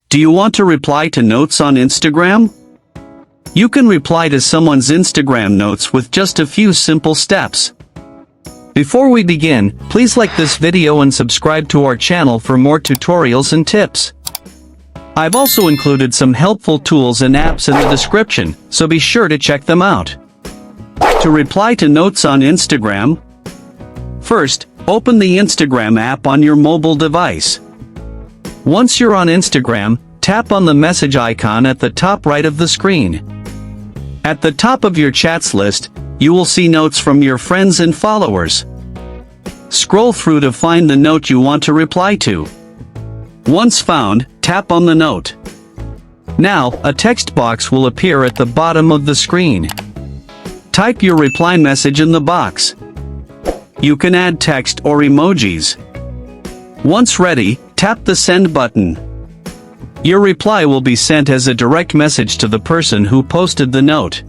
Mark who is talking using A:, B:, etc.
A: Do you want to reply to notes on Instagram? You can reply to someone's Instagram notes with just a few simple steps. Before we begin, please like this video and subscribe to our channel for more tutorials and tips. I've also included some helpful tools and apps in the description, so be sure to check them out. To reply to notes on Instagram, first, open the Instagram app on your mobile device. Once you're on Instagram, tap on the message icon at the top right of the screen. At the top of your chats list, you will see notes from your friends and followers. Scroll through to find the note you want to reply to. Once found, tap on the note. Now, a text box will appear at the bottom of the screen. Type your reply message in the box. You can add text or emojis. Once ready, tap the send button. Your reply will be sent as a direct message to the person who posted the note.